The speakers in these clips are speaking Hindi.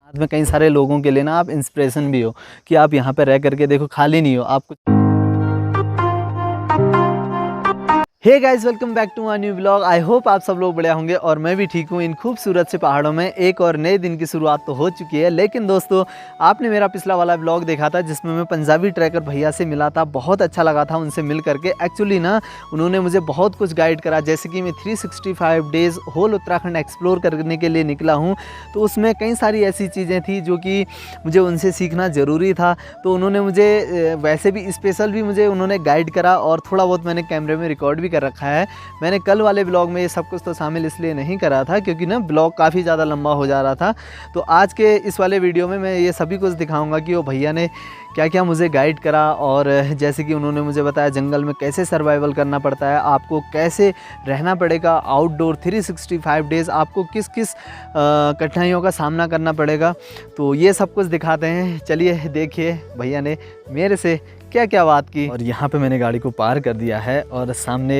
साथ में कई सारे लोगों के लिए ना आप इंस्पिरेशन भी हो कि आप यहाँ पे रह करके देखो खाली नहीं हो आप कुछ। Hey guys, welcome back to my new blog. I hope आप सब लोग बढ़िया होंगे और मैं भी ठीक हूँ। इन खूबसूरत से पहाड़ों में एक और नए दिन की शुरुआत तो हो चुकी है, लेकिन दोस्तों आपने मेरा पिछला वाला ब्लॉग देखा था जिसमें मैं पंजाबी ट्रैकर भैया से मिला था। बहुत अच्छा लगा था उनसे मिल करके। एक्चुअली ना उन्होंने मुझे बहुत कुछ गाइड करा, जैसे कि मैं 365 डेज़ होल उत्तराखंड एक्सप्लोर करने के लिए निकला हूँ, तो उसमें कई सारी ऐसी चीज़ें थी जो कि मुझे उनसे सीखना ज़रूरी था। तो उन्होंने मुझे वैसे भी स्पेशल भी मुझे उन्होंने गाइड करा और थोड़ा बहुत मैंने कैमरे में रिकॉर्ड भी कर रखा है। मैंने कल वाले ब्लॉग में ये सब कुछ तो शामिल इसलिए नहीं करा था क्योंकि ना ब्लॉग काफ़ी ज़्यादा लंबा हो जा रहा था। तो आज के इस वाले वीडियो में मैं ये सभी कुछ दिखाऊंगा कि वो भैया ने क्या क्या मुझे गाइड करा, और जैसे कि उन्होंने मुझे बताया जंगल में कैसे सर्वाइवल करना पड़ता है, आपको कैसे रहना पड़ेगा आउटडोर 365 डेज़, आपको किस किस कठिनाइयों का सामना करना पड़ेगा। तो ये सब कुछ दिखाते हैं। चलिए देखिए भैया ने मेरे से क्या क्या बात की। और यहाँ पे मैंने गाड़ी को पार कर दिया है और सामने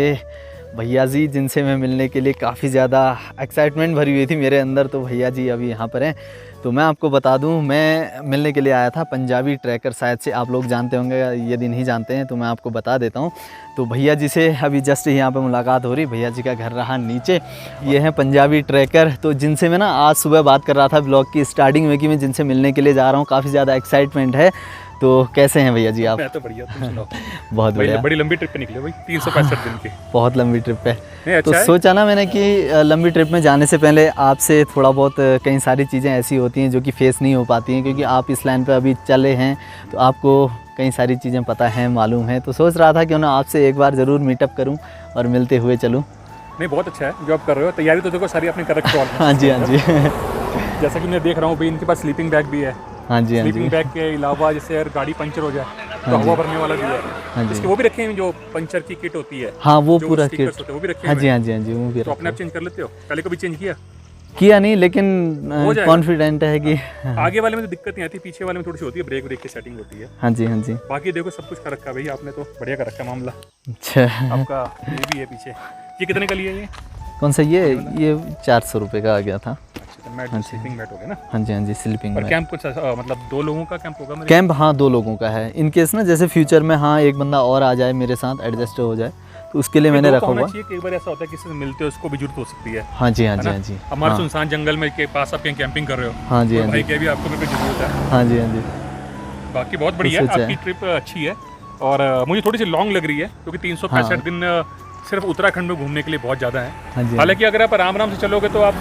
भैया जी जिनसे मैं मिलने के लिए काफ़ी ज़्यादा एक्साइटमेंट भरी हुई थी मेरे अंदर, तो भैया जी अभी यहाँ पर हैं। तो मैं आपको बता दूं, मैं मिलने के लिए आया था पंजाबी ट्रैकर, शायद से आप लोग जानते होंगे, यदि नहीं जानते हैं तो मैं आपको बता देता हूं। तो भैया जी से अभी जस्ट यहाँ पे मुलाकात हो रही। भैया जी का घर रहा नीचे। ये हैं पंजाबी ट्रैकर, तो जिनसे मैं ना आज सुबह बात कर रहा था ब्लॉग की स्टार्टिंग में कि मैं जिनसे मिलने के लिए जा रहा हूँ। काफ़ी ज़्यादा एक्साइटमेंट है। तो कैसे हैं भैया जी आप? मैं तो बढ़िया, तुम सुनाओ। बहुत बढ़िया। बड़ी लंबी ट्रिप पे निकले भाई, 365 दिन की। बहुत लंबी ट्रिप है। अच्छा तो सोचा ना मैंने कि लंबी ट्रिप में जाने से पहले आपसे थोड़ा बहुत कई सारी चीज़ें ऐसी होती हैं जो कि फेस नहीं हो पाती हैं, क्योंकि आप इस लाइन पे अभी चले हैं तो आपको कई सारी चीज़ें पता हैं, मालूम है। तो सोच रहा था कि ना आपसे एक बार ज़रूर मीटअप करूँ और मिलते हुए चलूँ। नहीं, बहुत अच्छा है जो आप कर रहे हो। तैयारी तो देखो सारी आपने कर रखी है। हाँ जी, हाँ जी। जैसा कि मैं देख रहा हूँ भाई, इनके पास स्लीपिंग बैग भी है। हाँ जी, हाँ जी। स्लीपिंग बैग के अलावा जैसे यार गाड़ी पंचर हो जाए तो हवा भरने वाला भी है। हाँ जी। इसके वो भी रखे हैं जो पंचर की किट होती है। हाँ, वो जो पूरा स्टिकर्स किट। होते हैं वो भी रखे हाँ हैं। जी, हाँ जी, हाँ जी, वो भी तो अपने आप चेंज कर लेते हो? पहले कभी चेंज किया नहीं, लेकिन कॉन्फिडेंट है कि आगे वाले में तो दिक्कत नहीं आती, पीछे वाले में थोड़ी सी होती है, ब्रेक की सेटिंग होती है। हाँ जी, हाँ जी। बाकी देखो सब कुछ कर रखा है भाई आपने, तो बढ़िया कर रखा है मामला। अच्छा, आपका ये भी है पीछे। ये कितने का लिया ये? कौन सा? ये 400 रुपये का आ गया था। मैट, स्लीपिंग मैट हो गया ना? हाँ जी, हाँ जी, स्लीपिंग मैट। कैंप कुछ मतलब 2 लोगों का कैंप होगा? कैंप हाँ 2 लोगों का है। इन केस ना जैसे फ्यूचर में हाँ एक बंदा और आ जाए मेरे साथ, एडजस्ट हो जाए, तो उसके लिए मैंने रखा हुआ। एक बार ऐसा होता है किसी से मिलते हो उसको भी जरूरत हो सकती है। हाँ जी, हाँ जी, हाँ जी। हमारे सुनसान जंगल में के पास आप कहीं कैंपिंग कर रहे हो। हाँ जी, हाँ भाई जी। के भी आपको भी जरूरत है। हाँ जी, हाँ जी। बाकी बहुत बढ़िया है, आपकी ट्रिप अच्छी है और मुझे थोड़ी सी लॉन्ग लग रही है क्योंकि 365 दिन सिर्फ उत्तराखंड में घूमने के लिए बहुत ज़्यादा है। हालांकि अगर आप आराम से चलोगे तो आप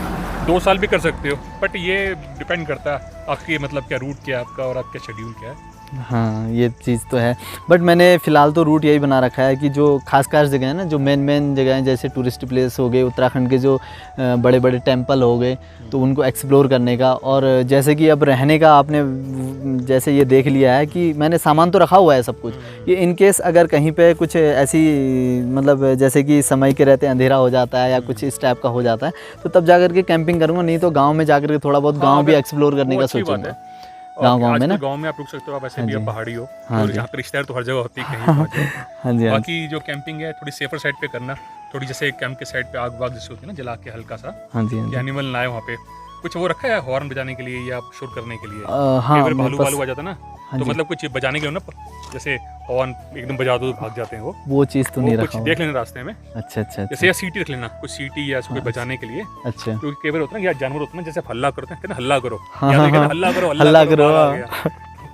2 साल भी कर सकते हो, बट ये डिपेंड करता है आपकी मतलब क्या रूट क्या है आपका और आपका शेड्यूल क्या है। हाँ, ये चीज़ तो है, बट मैंने फ़िलहाल तो रूट यही बना रखा है कि जो खास जगह है ना, जो मेन जगह हैं, जैसे टूरिस्ट प्लेस हो गए, उत्तराखंड के जो बड़े बड़े टेंपल हो गए, तो उनको एक्सप्लोर करने का। और जैसे कि अब रहने का आपने जैसे ये देख लिया है कि मैंने सामान तो रखा हुआ है सब कुछ, कि इन केस अगर कहीं पे कुछ ऐसी मतलब जैसे कि समय के रहते अंधेरा हो जाता है या कुछ इस टाइप का हो जाता है, तो तब जाकर के कैंपिंग करूँगा, नहीं तो गाँव में जाकर के थोड़ा बहुत गाँव भी एक्सप्लोर करने का सोचूंगा। गाँव में ना, गाँव में आप रुक सकते हो, आप ऐसे भी आप पहाड़ी हो और यहाँ पर रिश्तेदार तो हर जगह होती है कहीं। हाँ जी। बाकी जो कैंपिंग है थोड़ी सेफर साइड पे करना, थोड़ी जैसे कैंप के साइड पे आग वाग जैसे होती है ना, जला के हल्का सा। हाँ जी, एनिमल ना आए वहाँ पे। कुछ वो रखा है हॉर्न बजाने के लिए या शोर करने के लिए? हाँ, भालू आ जाता ना, तो मतलब कुछ बजाने के लिए ना, जैसे हॉर्न एकदम बजा दो तो भाग जाते हैं वो चीज़ तो नहीं रखा। देख लेना रास्ते में। अच्छा। जैसे या सीटी रख लेना, कुछ सीटी या कोई बजाने के लिए। अच्छा। क्योंकि कई बार होता है ना, जानवर होते हैं जैसे हल्ला करते हैं, हल्ला करो, हल्ला करो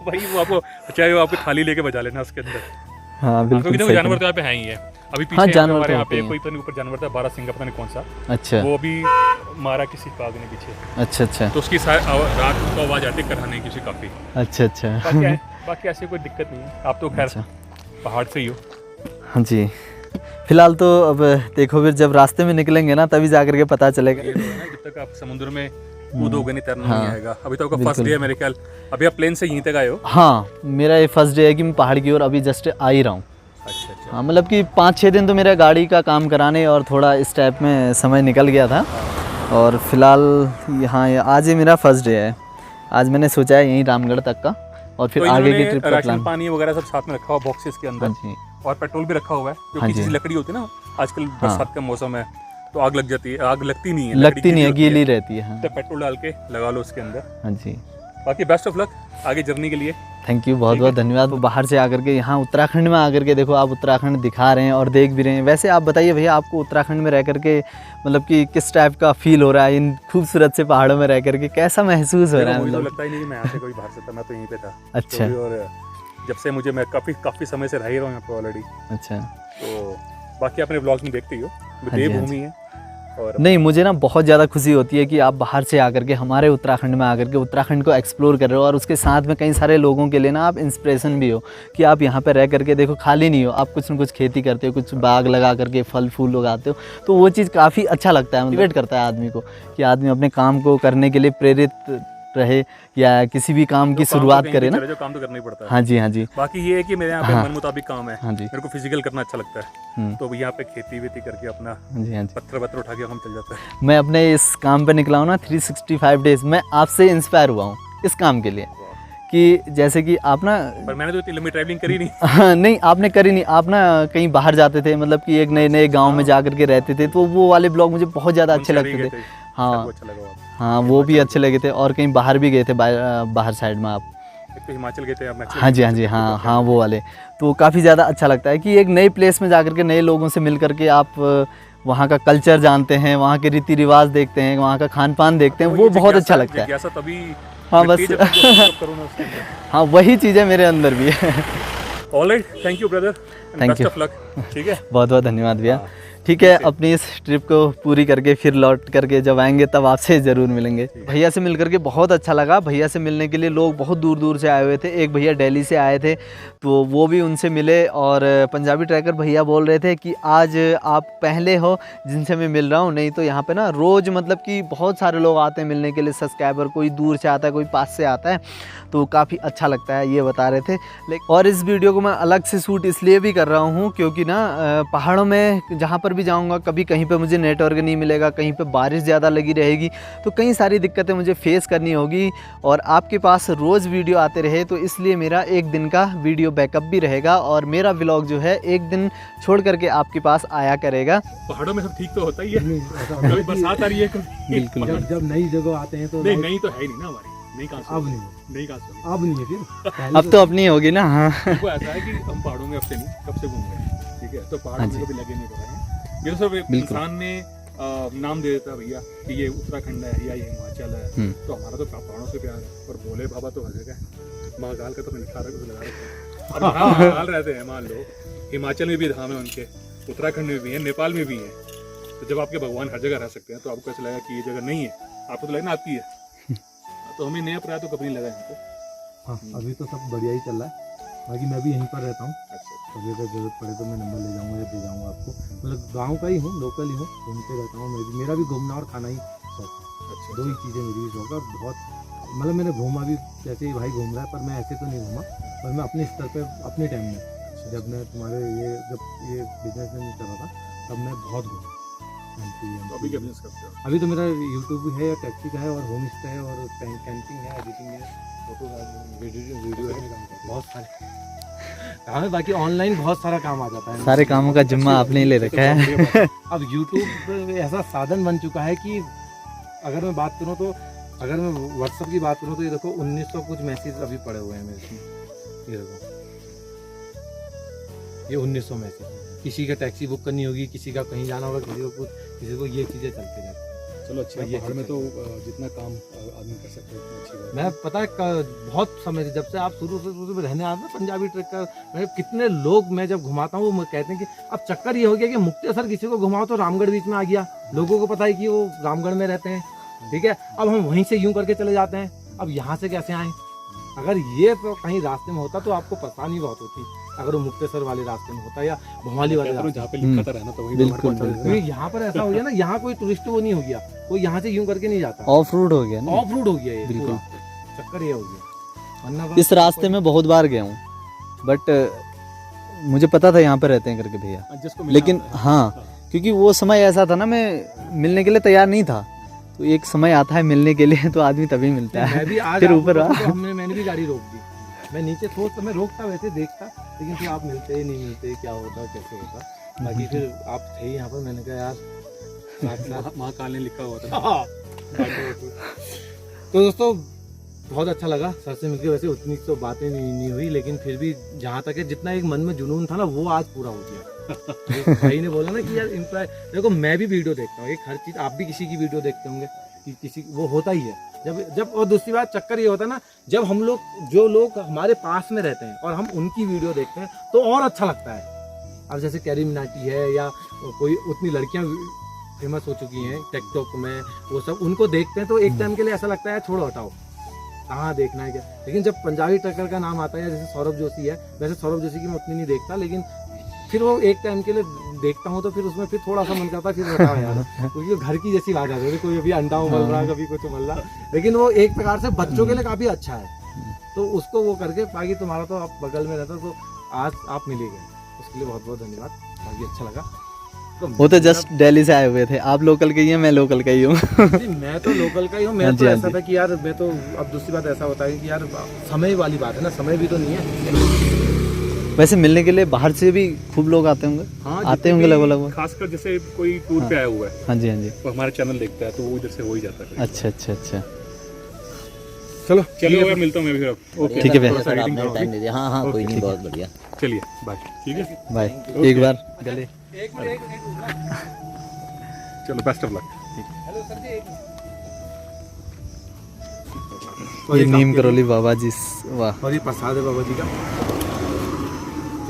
भाई, वो आपको चाहे वो आपको थाली लेके बजा लेना उसके अंदर। हाँ बिल्कुल। क्योंकि जानवर तो यहाँ पे है ही है। अभी पीछे हमारे यहाँ पे कोई पता नहीं ऊपर जानवर था, बारहसिंगा पता नहीं कौन सा। अच्छा। वो अभी मारा किसी बाघ ने पीछे। अच्छा। तो उसकी रात को आवाज आती कराने की काफी। अच्छा। बाकी ऐसी कोई दिक्कत नहीं है। आप तो खैर पहाड़ से ही हो। हाँ जी। फिलहाल तो अब देखो, फिर जब रास्ते में निकलेंगे ना तभी जाकर के पता चलेगा। जब तक आप समुद्र में कूदोगे नहीं, तैरना नहीं आएगा। अभी तो आपका फर्स्ट डे है मेरे ख्याल। अभी आप प्लेन से यहीं तक आए हो? हाँ, मेरा ये फर्स्ट डे है कि मैं पहाड़ की ओर अभी जस्ट आ ही रहा हूँ। अच्छा। हाँ, मतलब कि 5-6 दिन तो मेरा गाड़ी का काम कराने और थोड़ा इस टाइप में समय निकल गया था, और फिलहाल यहाँ आज ही मेरा फर्स्ट डे है। आज मैंने सोचा है यहीं रामगढ़ तक का, और फिर आगे की ट्रिप का प्लान। पानी वगैरह सब साथ में रखा हुआ बॉक्सेस के अंदर। और पेट्रोल भी रखा हुआ है, क्योंकि जैसे लकड़ी होती है ना, आजकल बरसात का मौसम है तो आग लग जाती है। आग लगती नहीं है, गीली रहती है। तो पेट्रोल डाल के लगा लो उसके अंदर। हाँ जी। बाकी बेस्ट ऑफ लक आगे जर्नी के लिए। थैंक यू, बहुत बहुत धन्यवाद। बाहर से आकर के यहाँ उत्तराखंड में आकर के देखो, आप उत्तराखंड दिखा रहे हैं और देख भी रहे हैं। वैसे आप बताइए भैया, आपको उत्तराखंड में रह करके मतलब कि किस टाइप का फील हो रहा है, इन खूबसूरत से पहाड़ों में रह करके कैसा महसूस हो रहा है? मुझे तो मतलब लगता ही नहीं कि मैं यहाँ से कोई बाहर से था, मैं तो यहीं पे था। अच्छा। तो और जब से मैं काफ़ी समय से रह ही रहा हूँ यहाँ पे ऑलरेडी। अच्छा, तो बाकी अपने ब्लॉग्स में देखते ही हो, देवभूमि है। और नहीं, मुझे ना बहुत ज़्यादा खुशी होती है कि आप बाहर से आकर के हमारे उत्तराखंड में आकर के उत्तराखंड को एक्सप्लोर कर रहे हो, और उसके साथ में कई सारे लोगों के लिए ना आप इंस्पिरेशन भी हो कि आप यहाँ पे रह करके देखो, खाली नहीं हो, आप कुछ न कुछ खेती करते हो, कुछ बाग लगा करके फल फूल उगाते हो। तो वो चीज़ काफ़ी अच्छा लगता है, मोटिवेट करता है आदमी को कि आदमी अपने काम को करने के लिए प्रेरित रहे या किसी भी काम की शुरुआत करे ना। जो काम तो करना ही पड़ता है। हाँ जी, हाँ जी। बाकी ये है कि मेरे यहाँ पे हाँ। मन मुताबिक काम है। हाँ जी। मेरे को फिजिकल करना अच्छा लगता है, तो यहाँ पे खेती वेती करके अपना हाँ जी, हाँ जी। पत्थर उठा के हम चल जाते हैं। मैं अपने इस काम पे निकला हूँ ना 365 डेज, मैं आपसे इंस्पायर हुआ हूँ इस काम के लिए कि जैसे कि आप ना, पर मैंने तो इतनी लंबी ट्रैवलिंग करी नहीं। हाँ नहीं, आपने करी नहीं। आप ना कहीं बाहर जाते थे, मतलब कि एक नए नए गांव में जा कर के रहते थे, तो वो वाले ब्लॉग मुझे बहुत ज़्यादा अच्छे लगते थे। हाँ हाँ, वो भी अच्छे लगे थे। और कहीं बाहर भी गए थे, बाहर साइड में आप एक तो हिमाचल गए थे आप? हाँ जी, हाँ जी, हाँ हाँ, वो वाले। तो काफ़ी ज़्यादा अच्छा लगता है कि एक नए प्लेस में जा कर के नए लोगों से मिल कर के आप वहाँ का कल्चर जानते हैं, वहाँ के रीति रिवाज देखते हैं, वहाँ का खान पान देखते हैं, वो बहुत अच्छा लगता है। तभी हाँ बस हाँ, वही चीज़ें मेरे अंदर भी है। Alright, thank you brother, thank you, ठीक है, बहुत बहुत धन्यवाद भैया। ठीक है, अपनी इस ट्रिप को पूरी करके फिर लौट करके जब आएंगे तब आपसे ज़रूर मिलेंगे। भैया से मिल करके बहुत अच्छा लगा। भैया से मिलने के लिए लोग बहुत दूर दूर से आए हुए थे। एक भैया दिल्ली से आए थे, तो वो भी उनसे मिले। और पंजाबी ट्रैकर भैया बोल रहे थे कि आज आप पहले हो जिनसे मैं मिल रहा हूँ, नहीं तो यहाँ पे ना रोज़ मतलब कि बहुत सारे लोग आते हैं मिलने के लिए, सब्सक्राइबर, कोई दूर से आता है, कोई पास से आता है, तो काफ़ी अच्छा लगता है, ये बता रहे थे। लेकिन और इस वीडियो को मैं अलग से शूट इसलिए भी कर रहा हूँ क्योंकि ना पहाड़ों में जहाँ पर भी जाऊँगा, कभी कहीं पे मुझे नेटवर्क नहीं मिलेगा, कहीं पे बारिश ज़्यादा लगी रहेगी, तो कई सारी दिक्कतें मुझे फेस करनी होगी। और आपके पास रोज़ वीडियो आते रहे, तो इसलिए मेरा एक दिन का वीडियो बैकअप भी रहेगा और मेरा व्लॉग जो है एक दिन छोड़ करके आपके पास आया करेगा। पहाड़ों में सब ठीक तो होता ही है, कभी बरसात आ रही है, बिल्कुल। जब नई जगह आते हैं तो नहीं तो है ही नहीं ना हमारी, अब नहीं है फिर अब तो अपनी होगी ना। हाँ, देखो ऐसा है कि हम पहाड़ों में अब से नहीं, कब से घूम रहे हैं, ठीक है, तो पहाड़ों में कभी लगे नहीं पड़ रहे हैं। ये तो सब इंसान ने नाम दे देता भैया कि ये उत्तराखंड है या ये हिमाचल है, तो हमारा तो पहाड़ों से प्यार है। और भोले बाबा तो हर जगह है, महाकाल का तो लिखा लगा रखा है। और महाकाल रहते हैं, मान लो हिमाचल में भी धाम है उनके, उत्तराखंड में भी है, नेपाल में भी है। तो जब आपके भगवान हर जगह रह सकते हैं, तो आपको ऐसा लगा कि ये जगह नहीं है, आपको तो लगना आपकी है। तो हमें नया प्राय तो कभी नहीं लगा यहाँ पे। हाँ, अभी तो सब बढ़िया ही चल रहा है। बाकी मैं भी यहीं पर रहता हूँ, अच्छा, कभी अगर जरूरत पड़े तो मैं नंबर ले जाऊँगा या दे जाऊँगा आपको। मतलब गांव का ही हूँ, लोकल ही हूँ, घूमते रहता हूँ। मेरा भी घूमना और खाना ही शौक है। अच्छा, दो ही चीज़ें मेरी शौक है। बहुत मतलब मैंने घूमा भी, जैसे ही भाई घूम रहा है, पर मैं ऐसे तो नहीं घूमा, पर मैं अपने स्तर पर अपने टाइम में, जब मैं जब ये बिजनेस में कर रहा था, तब मैं बहुत घूमा। तो अभी क्या बिजनेस करते हो? अभी तो मेरा यूट्यूब भी है, टैक्सी का है, और होम स्टे है, और कैंपिंग है, एडिटिंग है, फोटो वीडियो है, बहुत सारे काम है। बाकी ऑनलाइन बहुत सारा काम आ जाता है। सारे कामों का जिम्मा आपने ही ले रखा है। अब यूट्यूब ऐसा साधन बन चुका है कि अगर मैं बात करूँ तो, अगर मैं व्हाट्सएप की बात करूँ तो ये देखो 1900 कुछ मैसेज अभी पड़े हुए हैं मेरे इसमें। ये देखो, ये 1900 मैसेज। किसी का टैक्सी बुक करनी होगी, किसी का कहीं जाना होगा, किसी को ये चीज़ें चलती रहती हैं। चलो अच्छा, ये पहाड़ में तो जितना काम आदमी कर सकते हैं उतना अच्छी बात है। मैं पता है बहुत समय से, जब से आप शुरू में रहने आए ना पंजाबी ट्रैकर, मैं कितने लोग मैं जब घुमाता हूँ वो कहते हैं कि अब चक्कर ये हो गया कि मुक्तेसर किसी को घुमाओ तो रामगढ़ बीच में आ गया, लोगों को पता है कि वो रामगढ़ में रहते हैं, ठीक है। अब हम वहीं से यूं करके चले जाते हैं, अब यहाँ से कैसे आए? अगर ये तो कहीं रास्ते में होता तो आपको परेशानी बहुत होती, अगर वो मुक्तेसर वाले रास्ते में होता या भोमाली वाले रास्ते, जहाँ पे लिखा था रहना, तो वही बिल्कुल, में। यहाँ पर ऐसा हो गया ना, यहाँ कोई टूरिस्ट वो नहीं हो गया, कोई यहाँ से यूं करके नहीं जाता, ऑफ रोड हो गया ना, ऑफ रोड हो गया ये बिल्कुल। चक्कर ये हो गया। वरना इस रास्ते में बहुत बार गया हूँ, बट मुझे पता था यहाँ पर रहते हैं करके भैया, लेकिन हाँ, क्योंकि वो समय ऐसा था ना, मैं मिलने के लिए तैयार नहीं था, तो एक समय आता है मिलने के लिए, तो आदमी तभी मिलता है। मैं भी आज फिर ऊपर तो मैंने भी गाड़ी रोक दी, मैं नीचे सोच मैं रोकता, वैसे देखता, लेकिन फिर आप मिलते ही नहीं मिलते, क्या होता कैसे होता। बाकी फिर आप थे यहाँ पर, मैंने कहा यार महाकाल ने लिखा हुआ था। तो दोस्तों बहुत अच्छा लगा सर से मिलकर। वैसे उतनी तो बातें नहीं हुई, लेकिन फिर भी जहाँ तक है जितना एक मन में जुनून था ना वो आज पूरा हो गया। एक भाई ने बोला ना कि यार इम्प्लॉय, देखो मैं भी वीडियो देखता हूँ, एक हर चीज़ आप भी किसी की वीडियो देखते होंगे कि किसी वो होता ही है जब और दूसरी बात चक्कर ये होता है ना, जब हम लोग जो लोग हमारे पास में रहते हैं और हम उनकी वीडियो देखते हैं तो और अच्छा लगता है। अब जैसे कैरी मिनाटी है या कोई उतनी लड़कियाँ फेमस हो चुकी हैं टिकटॉक में, वो सब उनको देखते हैं तो एक टाइम के लिए ऐसा लगता है छोड़ो हटाओ कहाँ देखना है क्या। लेकिन जब पंजाबी ट्रकर का नाम आता है, जैसे सौरभ जोशी है, वैसे सौरभ जोशी की मैं उतनी नहीं देखता, लेकिन फिर वो एक टाइम के लिए देखता हूँ तो फिर उसमें फिर थोड़ा सा मन करता है फिर बताओ यार, क्योंकि घर की जैसी बात है, कोई अभी अंडा उबल रहा है कभी कुछ उबल रहा, लेकिन वो एक प्रकार से बच्चों के लिए काफ़ी अच्छा है। तो उसको वो करके, बाकी तुम्हारा तो आप बगल में रहता तो आज आप मिले गए, उसके लिए बहुत बहुत धन्यवाद, बाकी अच्छा लगा। वो तो जस्ट दिल्ली से आए हुए थे, आप लोकल के ही हैं, मैं लोकल का ही हूँ। मैं तो लोकल का ही हूँ। मैं तो ऐसा था कि यार मैं तो, अब दूसरी बात ऐसा होता है कि यार समय वाली बात है ना, समय भी तो नहीं है। वैसे मिलने के लिए बाहर से भी खूब लोग आते होंगे। हाँ, आते होंगे लगभग। खासकर जैसे कोई टूर पे आया हुआ है, हाँ जी हाँ जी, वो हमारा चैनल देखता है तो वो इधर से हो ही जाता है। अच्छा अच्छा अच्छा, चलो चलो मिलता हूँ मैं भी। ओके ठीक है भैया, टाइम दे दिया। हाँ हाँ कोई नहीं, बहुत बढ़िया। चलिए बाय। ठीक है बाय। एक बार गले, चलो बेस्ट ऑफ लक। ये नीम करोली बाबा जी, वाह। और ये प्रसाद है बाबा जी का,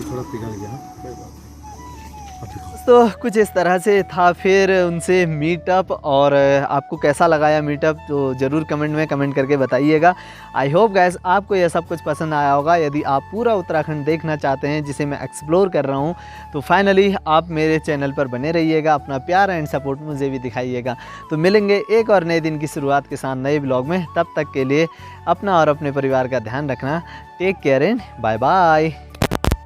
थोड़ा पिघल गया। तो कुछ इस तरह से था फिर उनसे मीटअप, और आपको कैसा लगा या मीटअप तो ज़रूर कमेंट में कमेंट करके बताइएगा। आई होप गाइस आपको यह सब कुछ पसंद आया होगा। यदि आप पूरा उत्तराखंड देखना चाहते हैं जिसे मैं एक्सप्लोर कर रहा हूं, तो फाइनली आप मेरे चैनल पर बने रहिएगा, अपना प्यार एंड सपोर्ट मुझे भी दिखाइएगा। तो मिलेंगे एक और नए दिन की शुरुआत के साथ नए ब्लॉग में, तब तक के लिए अपना और अपने परिवार का ध्यान रखना। Take care and bye bye.